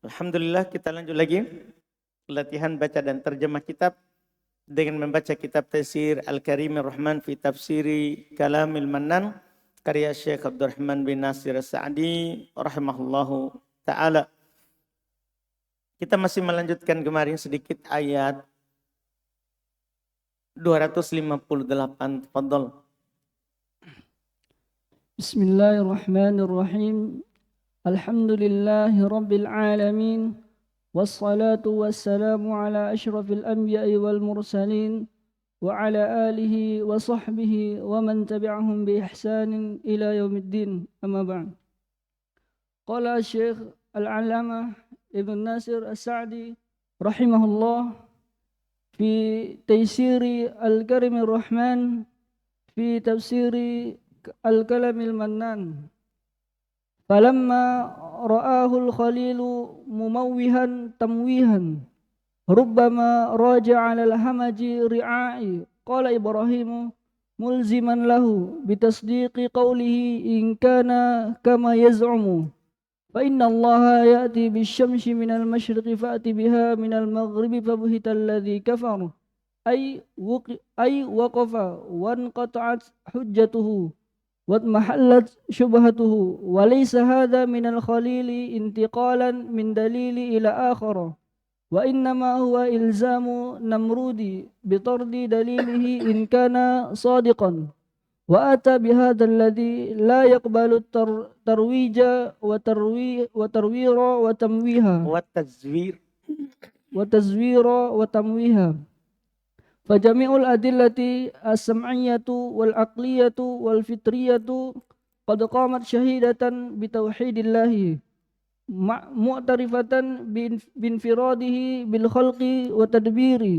Alhamdulillah, kita lanjut lagi latihan baca dan terjemah kitab dengan membaca kitab Tafsir Al-Karimir Rahman fi Tafsiri Kalamil Mannan karya Syekh Abdurrahman bin Nasir As-Sa'di rahimahullahu taala. Kita masih melanjutkan kemarin sedikit ayat 258. Fadhal. Bismillahirrahmanirrahim. Alhamdulillahi rabbil alamin. Wassalatu wassalamu ala ashrafil anbiya'i wal mursalin wa ala alihi wa sahbihi wa man tabi'ahum bi ihsanin ila yaumiddin. Amma ba'd. Qala Syekh Al-Allamah Ibn Nasir As-Sa'di rahimahullah fi Taysiri Al-Karimir Rahman fi Tafsiri Al-Kalamil Mannan. Falamma ra'ahul khalilu mumawwihan tamwihan rubbama raja'a 'alal hamaji ri'a'i qala Ibrahim mulziman lahu bitasdiqi qawlihi in kana kama yaz'umu fa inna Allaha ya'ti bisyamsi minal masyriqi fa'ti biha minal maghribi fabuhita alladhi kafar ay waqafa wanqata'at hujjatuhu وَاتْمَحَلَّتْ شُبْهَتُهُ وَلَيْسَ هَذَا مِنَ الْخَلِيلِ انتقالا من دليل إلى آخر وإنما هو إلزام نمرود بطرد دليله إن كان صادقا وأتى بهذا الذي لا يقبل الترويج وتروير وتمويها وتزوير وتمويها فجميع الأدلة السمعية والعقلية والفطرية قد قامت شهيدة بتوحيد الله معترفة بانفراده بالخلق وتدبيره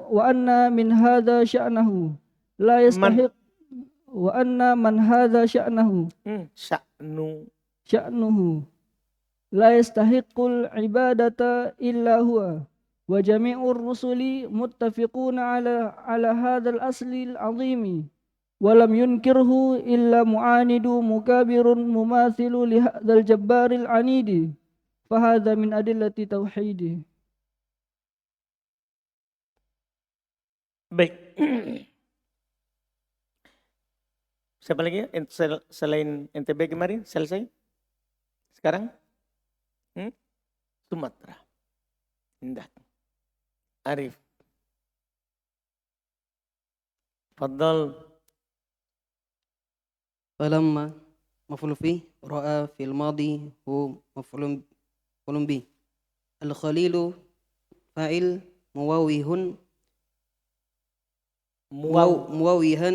وأن من هذا شأنه لا يستحق وأن من هذا شأنه لا يستحق العبادة إلا هو وجميع الرسل متفقون على هذا الأصل العظيم ولم ينكره إلا معاند مكابر مماثل لهذا الجبار العنيد فهذا من أدلة توحيده. Baik. Siapa lagi selain NTB kemarin selesai? Sekarang? Sumatera. Indah. Arif. Fadhal. فلما مفعول فيه رأى في الماضي هو مفعول به الخليل فاعل مووه مووها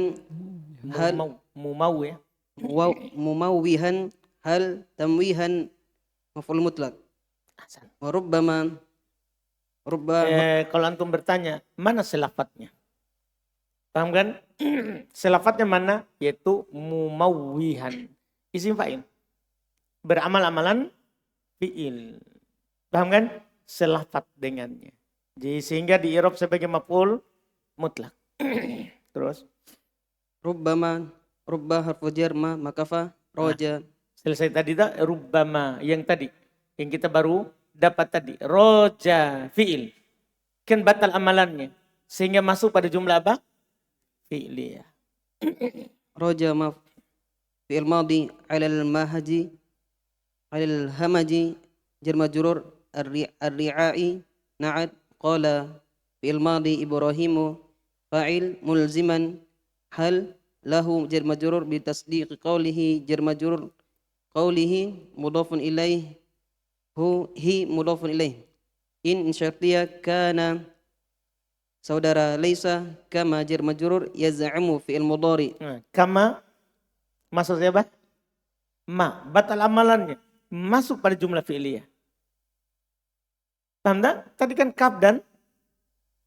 هل مموها هل تمويها مفعول مطلق وربما kalau antum bertanya, mana selafatnya? Paham kan? Selafatnya mana? Yaitu mumawwihan. Isim fa'il. Beramal-amalan fi'il. Paham kan? Selafat dengannya. Jadi sehingga di i'rab sebagai maf'ul mutlak. Terus? Rubbama, rubba harfu jar ma makafa roja. Selesai tadi tak? Rubbama yang tadi. Yang kita baru dapat tadi. Roja fi'il. Kan batal amalannya. Sehingga masuk pada jumlah apa? Fi'liyah. Roja ma fi'il madi alal mahaji alal hamaji jar majrur ar-ri'ai na'at qala fi'il madi Ibrahimu fa'il mulziman hal lahu jar majrur bi tasdiq qawlihi jar majrur qawlihi mudhafun ilaih hu hi mudhafun ilaih in syartiyah kana saudara laisa kama jar majrur yaz'amu fi'il mudhari. Kama maksudnya apa? Ma, batal amalannya masuk pada jumlah fi'liyah. Paham tak? Tadi kan kaf dan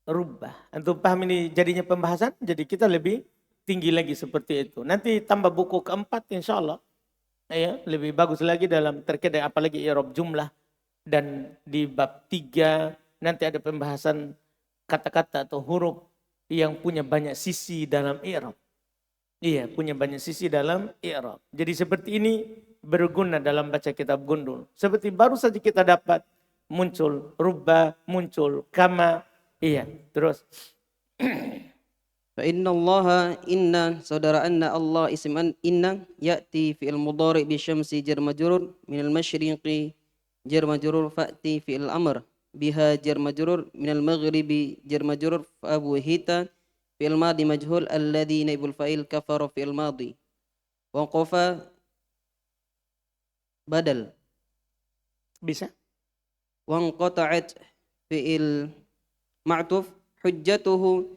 rubbah. Antum paham ini jadinya pembahasan, jadi kita lebih tinggi lagi seperti itu. Nanti tambah buku keempat insyaallah. Ya, lebih bagus lagi dalam terkait dengan apalagi i'rab jumlah. Dan di bab 3 nanti ada pembahasan kata-kata atau huruf yang punya banyak sisi dalam i'rab. Iya, punya banyak sisi dalam i'rab. Jadi seperti ini berguna dalam baca kitab gundul. Seperti baru saja kita dapat muncul rubba, muncul kama. Iya, terus. Fa inna Allah inna saudara anna Allah isim inna ya'ti fi'il mudhari bi syamsi jar majrur min al masyriqi jar majrur fa'ti fi'il amr biha jar majrur min al maghribi jar majrur fa abu hita fi'il madi majhul alladhi naibul fa'il kafara fi'il madi wa qafa badal Bisa? wa qata'at fi'il ma'tuf hujjatuhu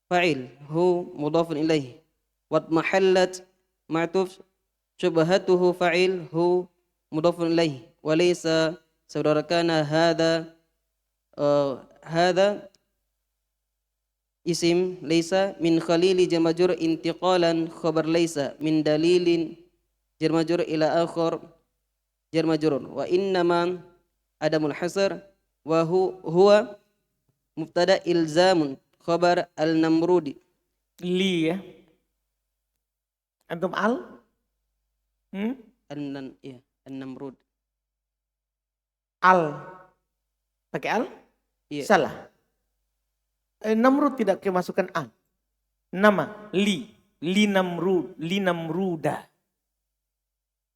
fa'il hu mudhafun ilaih wa mahallat ma'tuf syubhatuhu fa'il hu mudhafun ilaih wa laysa saudara kana hadha isim laysa min khalili jar majrur intiqalan khabar laysa min dalilin jar majrur ila akhar jar majrur wa innama adamul hasr wa huwa mubtada ilzamun khabar al-namrudi. Li ya. Antum al? An-namrud. Al. Pakai al? Iya. Salah. Namrud tidak kemasukan al. Nama li. Li namrud. Li namruda.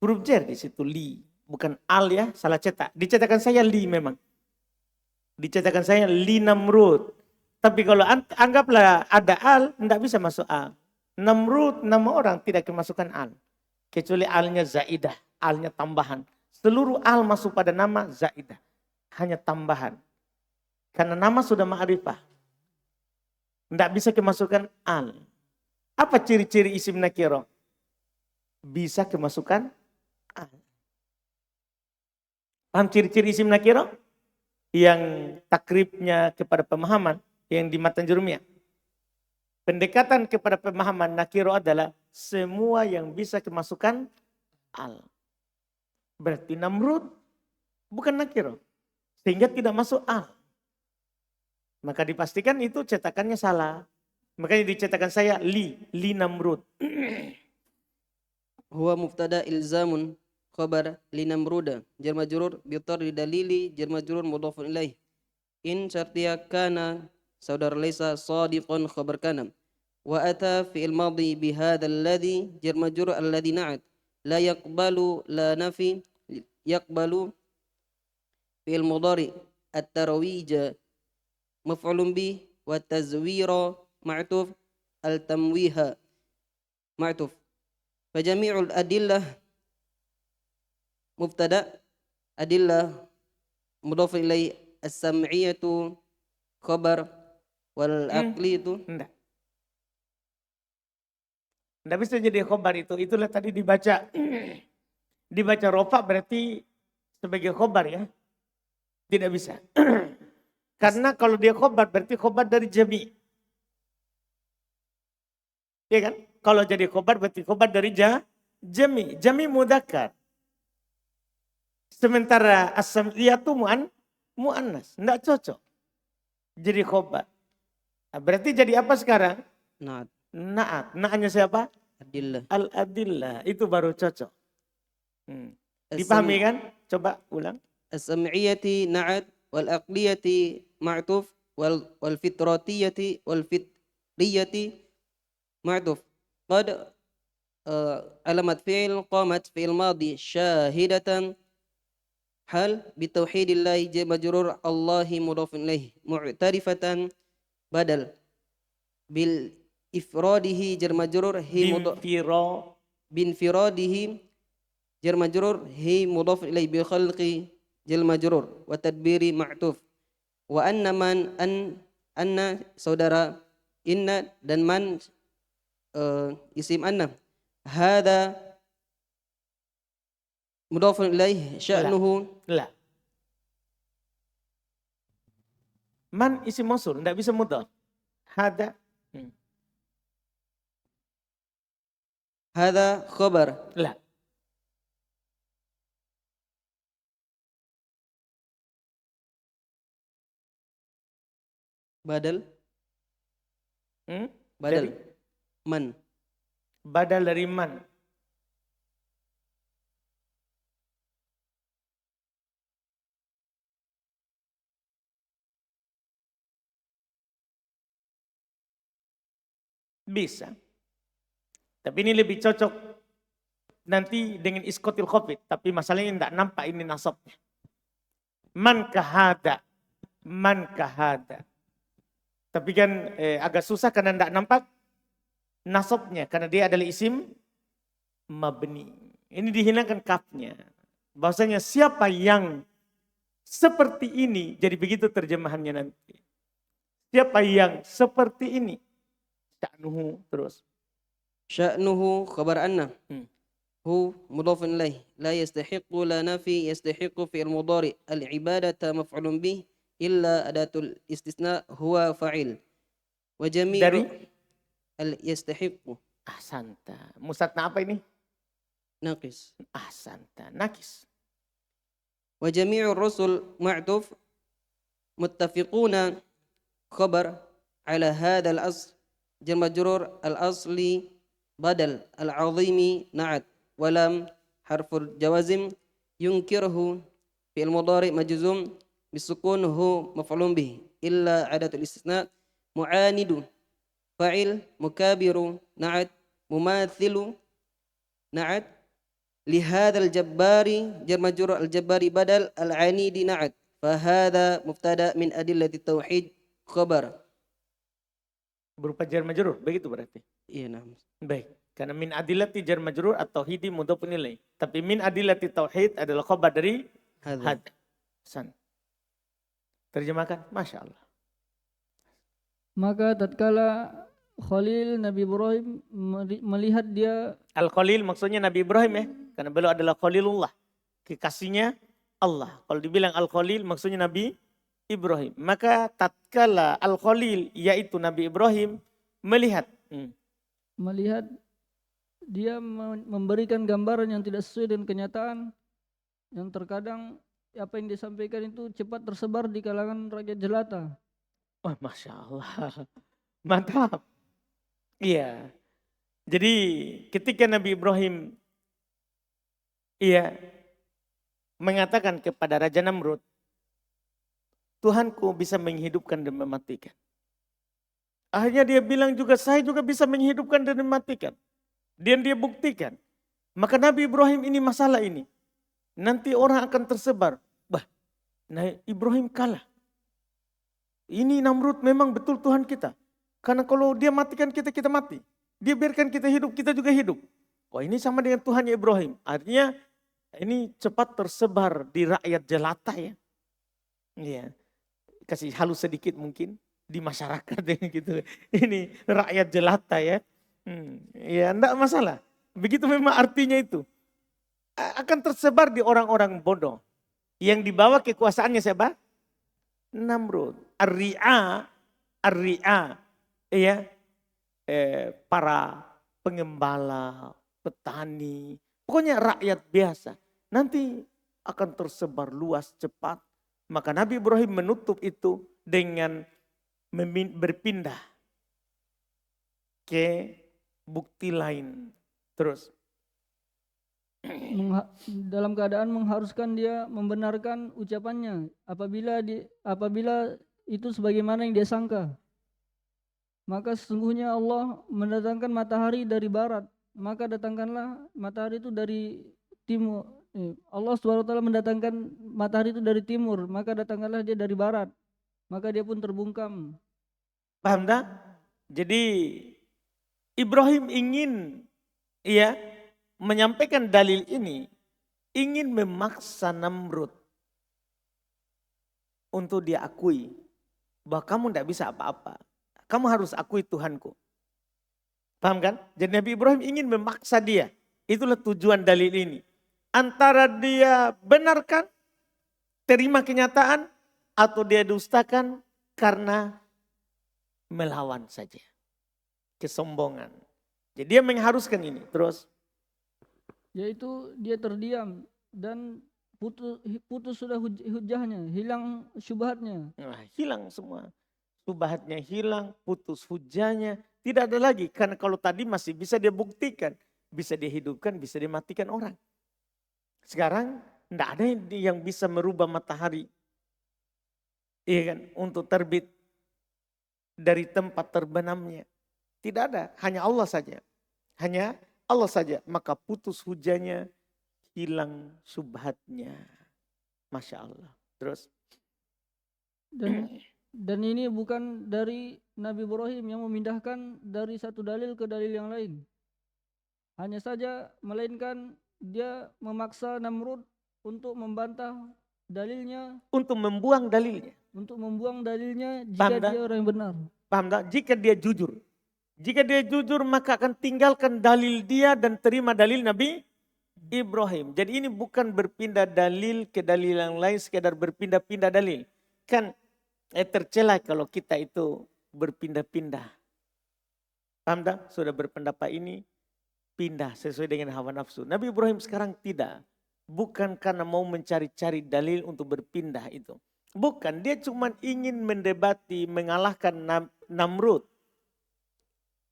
Huruf jar di situ li. Bukan al ya. Salah cetak. Dicetakan saya li memang. Dicetakan saya li namrud. Tapi kalau anggaplah ada al, tidak bisa masuk al. Namrud, nama orang tidak kemasukan al. Kecuali alnya zaidah, alnya tambahan. Seluruh al masuk pada nama zaidah. Hanya tambahan. Karena nama sudah ma'rifah. Tidak bisa kemasukan al. Apa ciri-ciri isim nakiro? Bisa kemasukan al. Paham ciri-ciri isim nakiro? Yang takribnya kepada pemahaman. Yang di matan jurumiyah. Pendekatan kepada pemahaman nakiro adalah semua yang bisa kemasukan al. Berarti Namrud bukan nakiro. Sehingga tidak masuk al. Maka dipastikan itu cetakannya salah. Makanya dicetakan saya li Namrud. Huwa mubtada ilzamun khabar li namruda jar majrur bi tardi dalili jar majrur mudhafun ilaih. In syartiya kana saudara laysa sadiqan khabar kana wa ata fi'il madhi bi hadzal ladzi jar majrur alladzi na'at la yaqbalu la nafi yaqbalu fi'il mudhari at-tarawij maf'ulun bi wa tazwira ma'tuf al-tamwiha ma'tuf fa jami'ul adillah mubtada adillah mudhaf ilai as-sam'iyatu khabar wal aqli itu Enggak. Enggak bisa jadi khobar itu. Itulah tadi dibaca. Dibaca rofa berarti sebagai khobar ya. Tidak bisa. Karena kalau dia khobar berarti khobar dari jami. Iya kan? Kalau jadi khobar berarti khobar dari jami. Jami mudzakkar. Sementara as-sam'iyatu mu'annas. Enggak cocok. Jadi khobar. Nah, berarti jadi apa sekarang? na'at Na'at. Na'atnya siapa? adillah Al-adillah. Itu baru cocok. Dipahami kan? Coba ulang. as-sam'iyati na'at wal aqliyati ma'tuf wal fitratiyati wal fitriyati ma'tuf qad alamat fi'il qamat fi'il madi syahidatan hal bitauhidillahi majrur Allahi mudhafun ilaih mu'tarifatan badal bil ifradihi jar majrur hi bin firadihi jar majrur hi mudhaf ilaih bi khalqi jar majrur wa tadbiri ma'tuf wa anna man anna saudara inna dan man isim anna hada mudhafun ilaih sya'nuhu La. Man isim mausul, enggak bisa mudhaf. Hada. hada khabar La. badal Dari man badal dari man. Bisa. Tapi ini lebih cocok nanti dengan iskotil khafid. Tapi masalahnya tidak nampak ini nasabnya. Man kahada. Man kahada. Tapi kan agak susah karena tidak nampak nasabnya. Karena dia adalah isim mabni. Ini dihilangkan kafnya. Bahwasanya siapa yang seperti ini. Jadi begitu terjemahannya nanti. Siapa yang seperti ini. Sya'nuhu terus. Sya'nuhu khabar anna. هو مضاف إليه لا يستحق لا نفي يستحق في المضارع العبادة مفعول به إلا أداة الاستثناء هو فاعل وجميع Dari يستحق ahsanta. Musatna apa ini? ناقص Ahsanta. Nakis. وجميع الرسل معطوف متفقون خبر على هذا الأصل جر مجرور الأصلي بدل العظيم نعت ولم حرف الجوازم ينكره في المضارع مجزوم بالسكون هو مفعول به إلا عادة الاستثناء معاند فاعل مكابر نعت مماثل نعت لهذا الجبار جر مجرور الجبار بدل العنيد نعت فهذا مبتدأ من أدلة التوحيد خبر. Berupa jar majrur. Begitu berarti. Iya, nah. Baik. Karena min adillati jar majrur atau hidi mudhafun ilaih. Tapi min adillati tauhid adalah khabar dari Hadza. had. San. Terjemahkan. Masya Allah. Maka tatkala Khalil Nabi Ibrahim melihat dia Al-Khalil maksudnya Nabi Ibrahim ya. Karena beliau adalah Khalilullah. Kekasihnya Allah. Kalau dibilang Al-Khalil maksudnya Nabi Ibrahim. Maka tatkala Al-Khalil yaitu Nabi Ibrahim melihat. melihat dia memberikan gambaran yang tidak sesuai dengan kenyataan, yang terkadang apa yang disampaikan itu cepat tersebar di kalangan rakyat jelata. Wah, Masya Allah. Mantap. Iya. Jadi ketika Nabi Ibrahim mengatakan kepada Raja Namrud, Tuhanku bisa menghidupkan dan mematikan. Akhirnya dia bilang juga, saya juga bisa menghidupkan dan mematikan. Dan dia buktikan. Maka Nabi Ibrahim ini masalah ini. Nanti orang akan tersebar. Nah Ibrahim kalah. Ini Namrud memang betul Tuhan kita. Karena kalau dia matikan kita, kita mati. Dia biarkan kita hidup, kita juga hidup. Wah ini sama dengan Tuhannya Ibrahim. Artinya ini cepat tersebar di rakyat jelata ya. Iya. Kasih halus sedikit mungkin di masyarakat ya gitu. Ini rakyat jelata ya. Ya enggak masalah. Begitu memang artinya itu. Akan tersebar di orang-orang bodoh. Yang dibawa kekuasaannya siapa? Namrud. Ar-ri'a. Ya. Para pengembala, petani. Pokoknya rakyat biasa. Nanti akan tersebar luas cepat. Maka Nabi Ibrahim menutup itu dengan berpindah ke bukti lain. Terus. Dalam keadaan mengharuskan dia membenarkan ucapannya apabila itu sebagaimana yang dia sangka. Maka sesungguhnya Allah mendatangkan matahari dari barat, maka datangkanlah matahari itu dari timur. Allah SWT mendatangkan matahari itu dari timur, maka datangkanlah dia dari barat, maka dia pun terbungkam. Paham tak? Jadi Ibrahim ingin menyampaikan dalil ini, ingin memaksa Namrud untuk dia akui bahwa kamu tidak bisa apa-apa. Kamu harus akui Tuhanku. Paham kan? Jadi Nabi Ibrahim ingin memaksa dia. Itulah tujuan dalil ini. Antara dia benarkan, terima kenyataan, atau dia dustakan karena melawan saja. Kesombongan. Jadi dia mengharuskan ini. Terus. Yaitu dia terdiam dan putus sudah hujahnya, hilang syubhatnya. Nah, hilang semua. Syubhatnya hilang, putus hujahnya. Tidak ada lagi. Karena kalau tadi masih bisa dia buktikan. Bisa dia hidupkan, bisa dia matikan orang. Sekarang tidak ada yang bisa merubah matahari. Iya kan? Untuk terbit dari tempat terbenamnya. Tidak ada, hanya Allah saja. Hanya Allah saja. Maka putus hujahnya, hilang syubhatnya. Masya Allah. Terus. Dan ini bukan dari Nabi Ibrahim yang memindahkan dari satu dalil ke dalil yang lain. Hanya saja melainkan dia memaksa Namrud untuk membantah dalilnya, Untuk membuang dalilnya. untuk membuang dalilnya Paham jika tak? dia orang yang benar. Paham tak? Jika dia jujur. Jika dia jujur maka akan tinggalkan dalil dia dan terima dalil Nabi Ibrahim. Jadi ini bukan berpindah dalil ke dalil yang lain, sekedar berpindah-pindah dalil. Kan tercela kalau kita itu berpindah-pindah. Paham tak? Sudah berpendapat ini, pindah sesuai dengan hawa nafsu. Nabi Ibrahim sekarang tidak. Bukan karena mau mencari-cari dalil untuk berpindah itu. Bukan, dia cuma ingin mendebati, mengalahkan Namrud.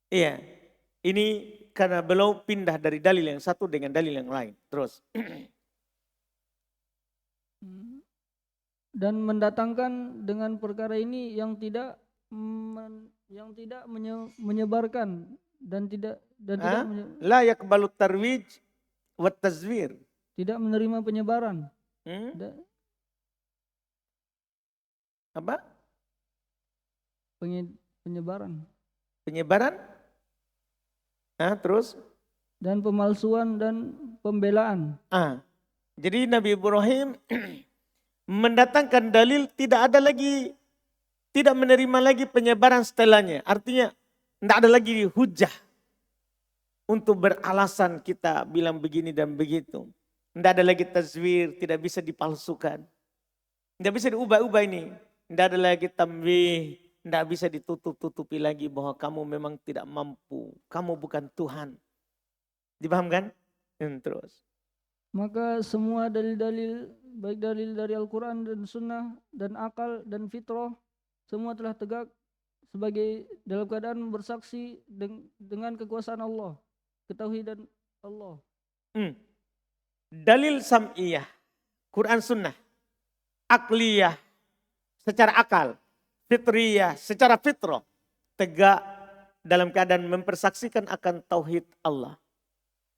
Iya, ini karena beliau pindah dari dalil yang satu dengan dalil yang lain. Terus. Dan mendatangkan dengan perkara ini yang tidak menyebarkan dan tidak La yakbalu tarwij wa tazwir. tidak menerima penyebaran. Apa? Penyebaran. Penyebaran? Terus? Dan pemalsuan dan pembelaan. Jadi Nabi Ibrahim mendatangkan dalil, tidak ada lagi, tidak menerima lagi penyebaran setelahnya. Artinya tidak ada lagi hujah untuk beralasan kita bilang begini dan begitu. Tidak ada lagi tazwir, tidak bisa dipalsukan. Tidak bisa diubah-ubah ini. Tidak ada lagi tamwih, tidak bisa ditutup-tutupi lagi bahwa kamu memang tidak mampu. Kamu bukan Tuhan. Dipahamkan? Terus. Maka semua dalil-dalil, baik dalil dari Al-Quran dan Sunnah dan akal dan fitrah, semua telah tegak sebagai dalam keadaan bersaksi dengan kekuasaan Allah, ketauhidan Allah. Dalil sam'iyah, Quran Sunnah, akliyah, secara akal, fitriyah, secara fitrah, tegak dalam keadaan mempersaksikan akan tauhid Allah.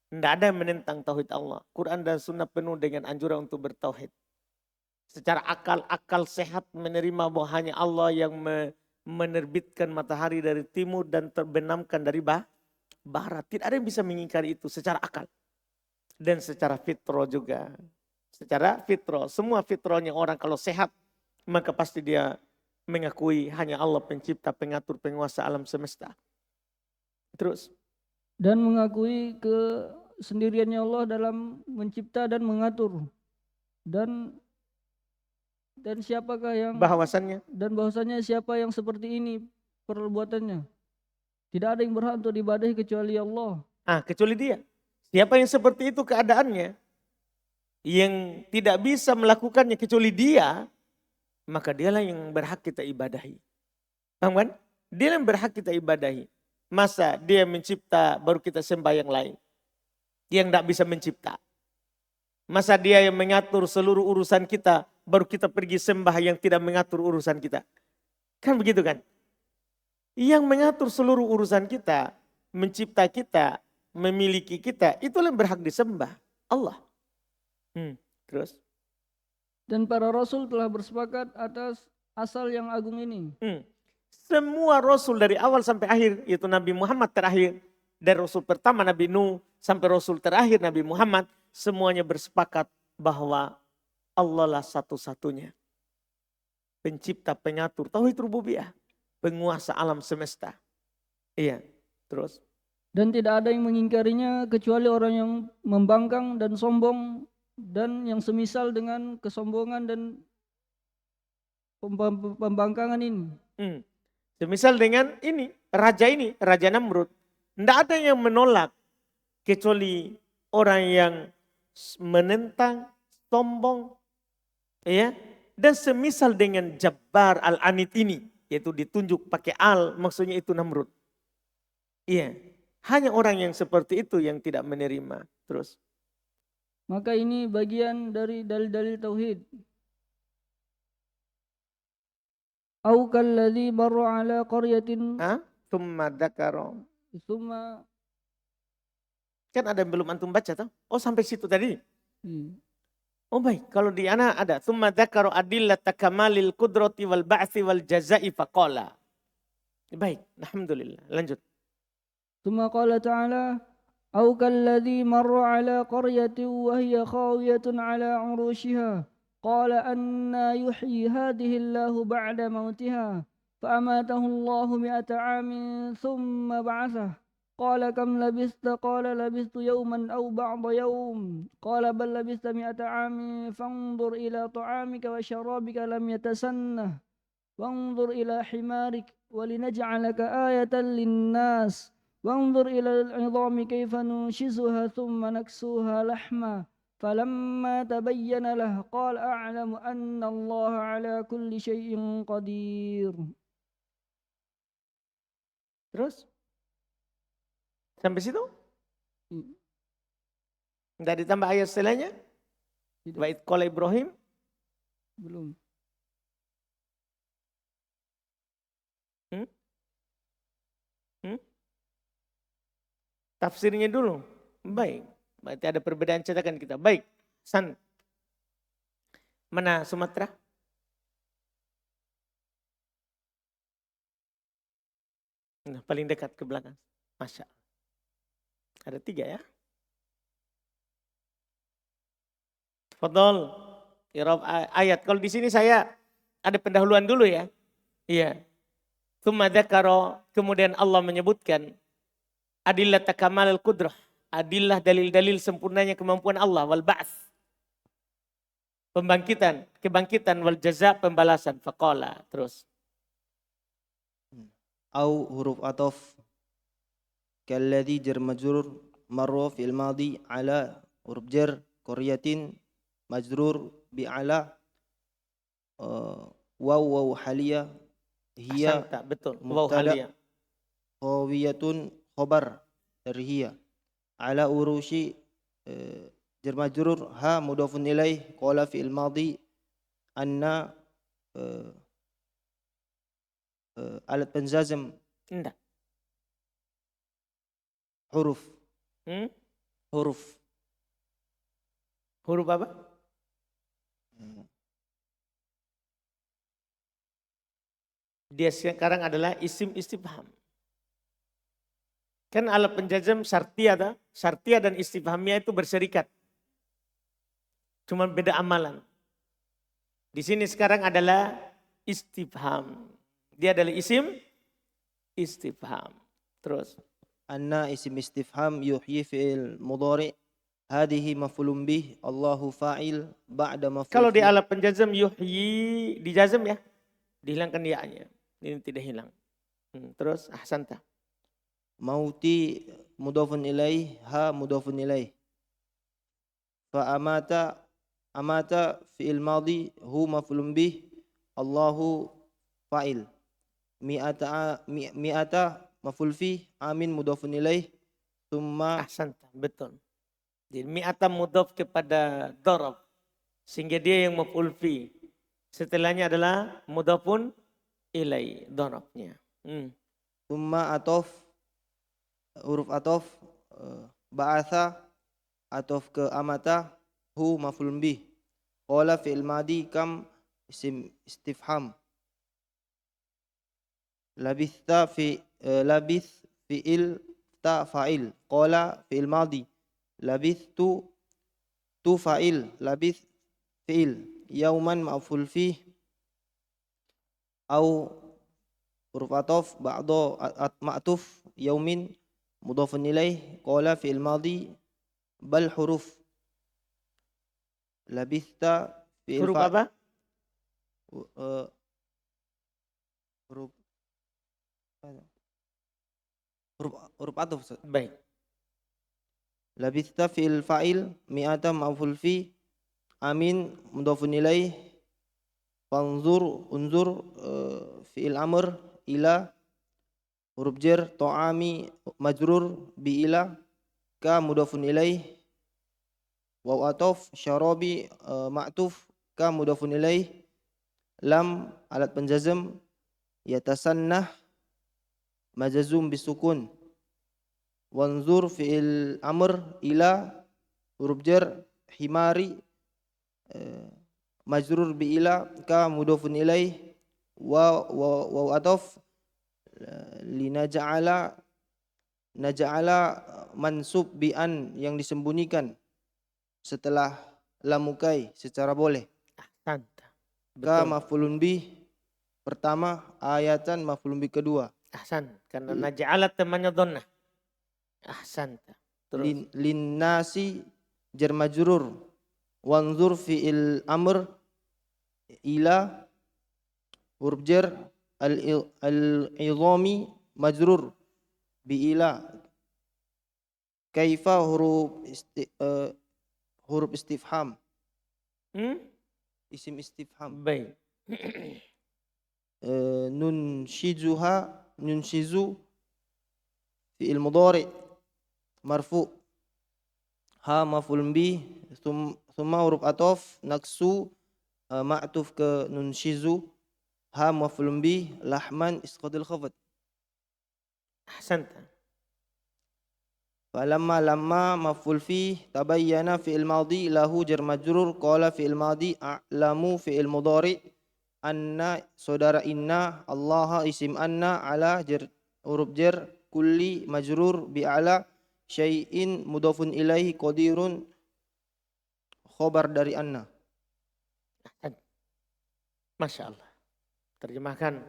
Tidak ada yang menentang tauhid Allah. Quran dan Sunnah penuh dengan anjuran untuk bertauhid. Secara akal sehat menerima bahwa hanya Allah yang menerbitkan matahari dari timur dan terbenamkan dari barat. Tidak ada yang bisa mengingkari itu secara akal. Dan secara fitrah juga. Secara fitrah, semua fitrahnya orang kalau sehat, maka pasti dia mengakui hanya Allah pencipta, pengatur, penguasa alam semesta. Terus. Dan mengakui kesendiriannya Allah dalam mencipta dan mengatur. Dan siapakah yang bahwasannya siapa yang seperti ini perbuatannya. Tidak ada yang berhak untuk diibadahi kecuali Allah. Kecuali dia. Siapa yang seperti itu keadaannya, yang tidak bisa melakukannya kecuali dia, maka dialah yang berhak kita ibadahi. Paham kan? Dia yang berhak kita ibadahi. Masa dia mencipta baru kita sembah yang lain? Yang tidak bisa mencipta. Masa dia yang mengatur seluruh urusan kita, baru kita pergi sembah yang tidak mengatur urusan kita? Kan begitu kan? Yang mengatur seluruh urusan kita, mencipta kita, memiliki kita, itulah yang berhak disembah. Allah. Terus? Dan para rasul telah bersepakat atas asal yang agung ini. Semua rasul dari awal sampai akhir, yaitu Nabi Muhammad terakhir, dari rasul pertama Nabi Nuh sampai rasul terakhir Nabi Muhammad, semuanya bersepakat bahwa Allah lah satu-satunya pencipta, pengatur, tauhid rububiyah, penguasa alam semesta. Iya, terus. Dan tidak ada yang mengingkarinya kecuali orang yang membangkang dan sombong dan yang semisal dengan kesombongan dan pembangkangan ini. Semisal dengan ini, Raja Namrud. Tidak ada yang menolak kecuali orang yang menentang, sombong, ya, dan semisal dengan Jabbar Al-Anid ini, yaitu ditunjuk pakai al, maksudnya itu Namrud. Iya, hanya orang yang seperti itu yang tidak menerima. Terus. Maka ini bagian dari dalil-dalil tauhid. Au kalladzi marra ala qaryatin Tsumma dzakara. Summa Kan ada yang belum antum baca toh? Oh sampai situ tadi. hmm, Oh baik, kalau di ana ada tsumma dzakara adillata kamalil qudrati wal ba'tsi wal jazaa'i faqala. Baik, alhamdulillah. Lanjut. ثم قال تعالى أو كالذي مر على قرية وهي خاوية على عروشها قال أنى يحيي هذه الله بعد موتها فأماته الله 100 عام ثم بعثه قال كم لبثت قال لبثت يوما أو بعض يوم قال بل لبثت 100 عام فانظر إلى طعامك وشرابك لم يتسنه وانظر إلى حمارك ولنجعلك آية للناس وانظر إلى العظام كيف ننشزها ثم نكسوها لحما فلما تبين له قال أعلم أن الله على كل شيء قدير. Terus? Sampai situ? Hmm, Enggak ditambah ayat setelahnya? tidak, Wa id qala Ibrahim. belum. Hmm? Hmm? Tafsirnya dulu. Baik. Berarti ada perbedaan cetakan kita. Baik. San. Mana Sumatera? Nah, paling dekat ke belakang. Masya Allah. Ada 3 ya. Fadol. Irab ayat. Kalau di sini saya ada pendahuluan dulu ya. Iya. Tsumma dzakara, kemudian Allah menyebutkan adillah takamal al-qudrah. Adillah dalil-dalil sempurnanya kemampuan Allah wal ba'ts. Pembangkitan, kebangkitan wal jaza pembalasan. Faqala terus. أو huruf atof كالذي جر مجرور مر في الماضي على huruf jar قرية مجرور بعلى واو واو حالية هي Ahsanta, betul. Waw مبتدأ halia. خاوية خبر dari هي على urushi jar majrur ha mudhafun ilaih qala fi'il madhi anna alat penjazm Enggak. huruf Hmm? huruf Huruf apa? Dia sekarang adalah isim istifham. Kan alat penjazam syartiyah dan istifhamnya itu berserikat. Cuma beda amalan. Di sini sekarang adalah istifham. Dia adalah isim istifham. Terus. anna isim istifham yuhyi fi'il mudhari hadhihi maf'ulun bih Allahu fa'il ba'da maf'ul Kalau di fi alat penjazam yuhyi, dijazam ya. Dihilangkan ya-nya. Ini tidak hilang. Terus ahsanta. mauti mudhafun ilaih ha mudhafun ilaih fa amata fi'il madhi hu maf'ulun bih Allahu fa'il mi'ata maf'ul fi amin mudhafun ilaih thumma Ahsanta, betul. Jadi mi'ata mudhaf kepada darab. Sehingga dia yang maf'ul fi. Setelahnya adalah mudhafun ilai darabnya. thumma atof huruf atof ba'atha atof ke amata hu maf'ulun bih qala fi'il madi kam isim istifham labitha fi labith fi'il ta fa'il qala fi'il madi labithtu tu fa'il labith fi'il yauman maf'ul fih au huruf atof ba'do ma'tuf yaumin mudhafun ilaih qala fi'il madi bal huruf labithta fi'il Huruf apa? huruf huruf atof Ustaz. Baik. labithta fi'il fa'il mi'ata maf'ul fi amin mudhafun ilaih unzur fi'il amr ila huruf jar ta'ami majrur bi ila ka mudhafun ilaih waw atof syarabi ma'tuf ka mudhafun ilaih lam alat penjazam yatasannah majazum bisukun. Wanzur fi'il amr ila, huruf jar himari, majrur bi ila, ka mudhofun ilaih, wa ataf linaja'ala, naja'ala mansub bi an yang disembunyikan setelah lamukai secara boleh. Ahsanta. Ka Betul. maf'ulun bih pertama, ayatan maf'ulun bih kedua. Ahsan. Karena naja'ala temannya dhonnah. Ahsanta. Terus. Linnasi jar majrur. Wanzur fi'il amr ila, huruf jar al-idhami majrur bi ila. Kaifa huruf istifham, isim istifham. Baik. Nunshizu fi'il mudhari marfu, ha maf'ulun bih, thumma huruf ataf naksu, ma'tuf ke nunshizu, ha maf'ulun bih, lahman isqatul khafat. Ahsanta. Falamma lamma maf'ul fih, tabayyana fi'il madhi lahu jar majrur, qala fi'il madhi, a'lamu fi'il mudhari, anna saudara inna, Allah isim anna, ala jar huruf jar kulli majrur bi ala, syai'in mudhafun ilaihi, qadirun khobar dari anna. Masya Allah. Terjemahkan.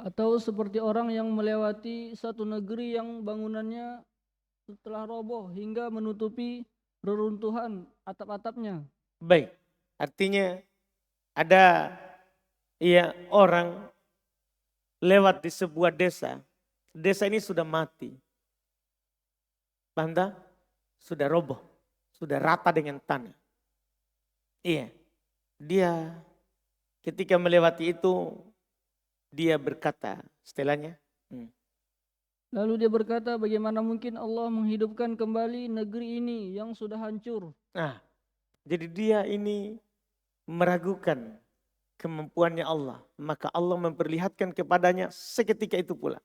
Atau seperti orang yang melewati satu negeri yang bangunannya telah roboh hingga menutupi reruntuhan atap-atapnya. Baik. Artinya ada orang lewat di sebuah desa. Desa ini sudah mati. Paham tak? Sudah roboh. Sudah rata dengan tanah. Iya. Dia ketika melewati itu, dia berkata setelahnya. Lalu dia berkata, bagaimana mungkin Allah menghidupkan kembali negeri ini yang sudah hancur. Nah, jadi dia ini meragukan kemampuannya Allah. Maka Allah memperlihatkan kepadanya seketika itu pula.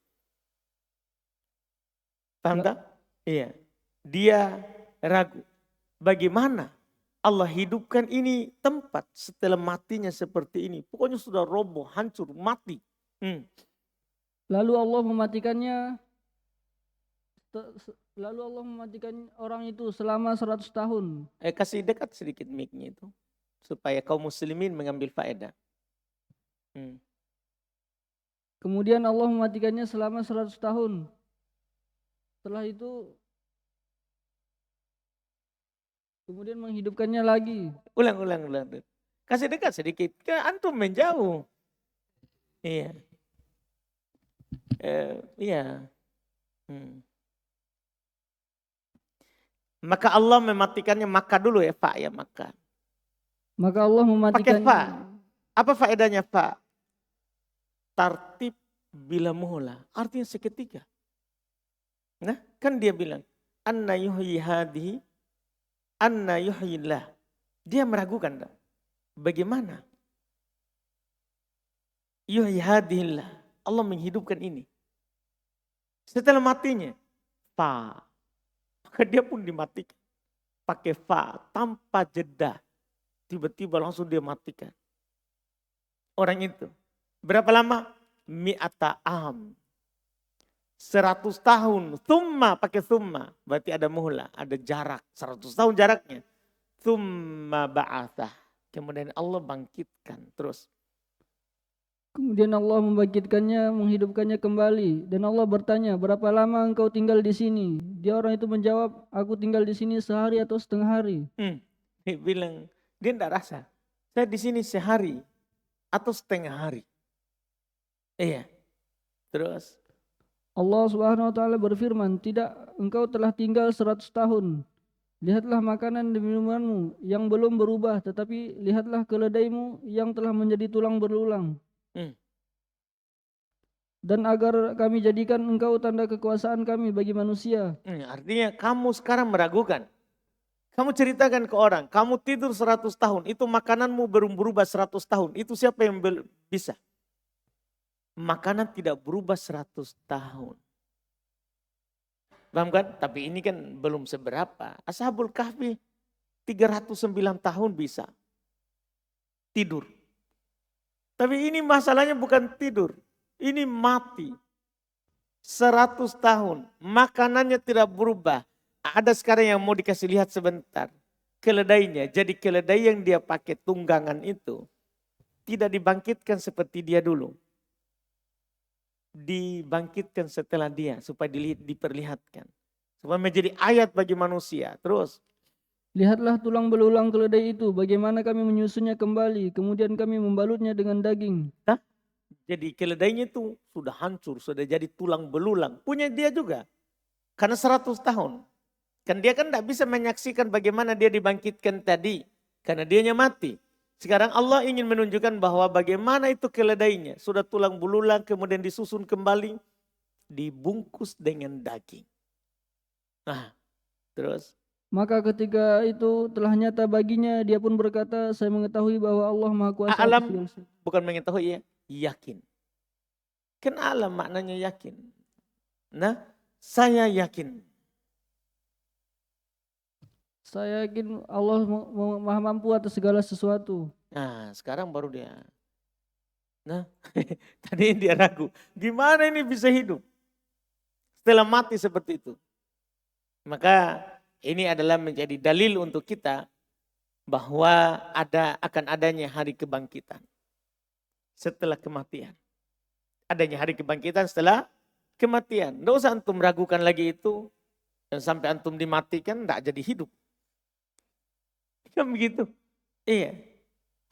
Paham tak? Iya. Dia ragu. Bagaimana Allah hidupkan ini tempat setelah matinya seperti ini. Pokoknya sudah roboh, hancur, mati. Lalu Allah mematikannya. Lalu Allah mematikan orang itu selama 100 tahun. Kasih dekat sedikit mic-nya itu. Supaya kaum muslimin mengambil faedah. Kemudian Allah mematikannya selama 100 tahun. Setelah itu kemudian menghidupkannya lagi. Ulang. Kasih dekat sedikit. Antum menjauh. Iya. Iya. Maka Allah mematikannya, maka dulu ya Pak ya maka. Maka Allah mematikannya. Pakai fa. Apa faedahnya fa? Tartib bila muhla. Artinya seketika. Nah kan dia bilang. Anna yuhyi hadihi. Anna yuhyillah. Dia meragukan. Bagaimana? Yuhyi hadihillah. Allah menghidupkan ini. Setelah matinya. Fa. Maka dia pun dimatikan. Pakai fa. Tanpa jeda. Tiba-tiba langsung dia matikan. Orang itu. Berapa lama? Mi'ata am. 100 tahun. Thumma pakai thumma. Berarti ada muhla. Ada jarak. 100 tahun jaraknya. Thumma ba'athah. Kemudian Allah bangkitkan. Terus. Kemudian Allah membangkitkannya, menghidupkannya kembali. Dan Allah bertanya, berapa lama engkau tinggal di sini? Dia orang itu menjawab, aku tinggal di sini sehari atau setengah hari. Dia bilang, dia tidak rasa. Saya di sini sehari atau setengah hari. Iya. Terus. Allah Subhanahu wa taala berfirman, tidak, engkau telah tinggal 100 tahun. Lihatlah makanan dan minumanmu yang belum berubah, tetapi lihatlah keledaimu yang telah menjadi tulang berulang. Dan agar kami jadikan engkau tanda kekuasaan kami bagi manusia. Artinya kamu sekarang meragukan. Kamu ceritakan ke orang, kamu tidur 100 tahun, itu makananmu belum berubah 100 tahun. Itu siapa yang bisa? makanan tidak berubah 100 tahun. Paham kan? Tapi ini kan belum seberapa. Ashabul Kahfi 309 tahun bisa tidur. Tapi ini masalahnya bukan tidur. Ini mati. 100 tahun. Makanannya tidak berubah. Ada sekarang yang mau dikasih lihat sebentar. Keledainya. Jadi keledai yang dia pakai tunggangan itu tidak dibangkitkan seperti dia dulu. Dibangkitkan setelah dia supaya diperlihatkan. Supaya menjadi ayat bagi manusia. Terus. Lihatlah tulang belulang keledai itu, bagaimana kami menyusunnya kembali, kemudian kami membalutnya dengan daging. Jadi keledainya itu sudah hancur, sudah jadi tulang belulang. Punya dia juga. Karena 100 tahun. Kan dia kan tidak bisa menyaksikan bagaimana dia dibangkitkan tadi. Karena dianya mati. Sekarang Allah ingin menunjukkan bahwa bagaimana itu keledainya. Sudah tulang belulang kemudian disusun kembali. Dibungkus dengan daging. Nah terus. Maka ketika itu telah nyata baginya, dia pun berkata, saya mengetahui bahwa Allah Maha Kuasa atas Alam segala sesuatu. bukan mengetahui ya, yakin. Kan alam maknanya yakin. Nah, saya yakin. Saya yakin Allah Maha mampu atas segala sesuatu. Nah, sekarang baru dia. Nah, tadi dia ragu. Gimana ini bisa hidup? Setelah mati seperti itu. Maka ini adalah menjadi dalil untuk kita bahwa akan adanya hari kebangkitan setelah kematian. Adanya hari kebangkitan setelah kematian. Tidak usah antum ragukan lagi itu. Dan sampai antum dimatikan tidak jadi hidup. Kan begitu. Iya.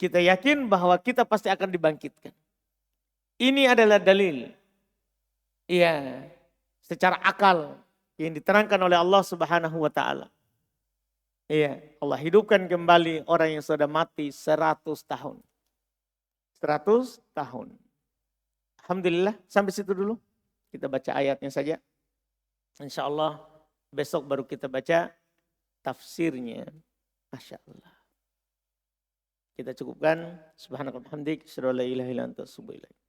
Kita yakin bahwa kita pasti akan dibangkitkan. Ini adalah dalil. Iya. Secara akal yang diterangkan oleh Allah Subhanahu wa taala. Iya, Allah hidupkan kembali orang yang sudah mati 100 tahun. 100 tahun. Alhamdulillah, sampai situ dulu. Kita baca ayatnya saja. Insya Allah besok baru kita baca tafsirnya. Masya Allah. Kita cukupkan. Subhanallah, hamdik, asyhadu an la ilaha illa anta, astaghfiruka wa atubu ilaik.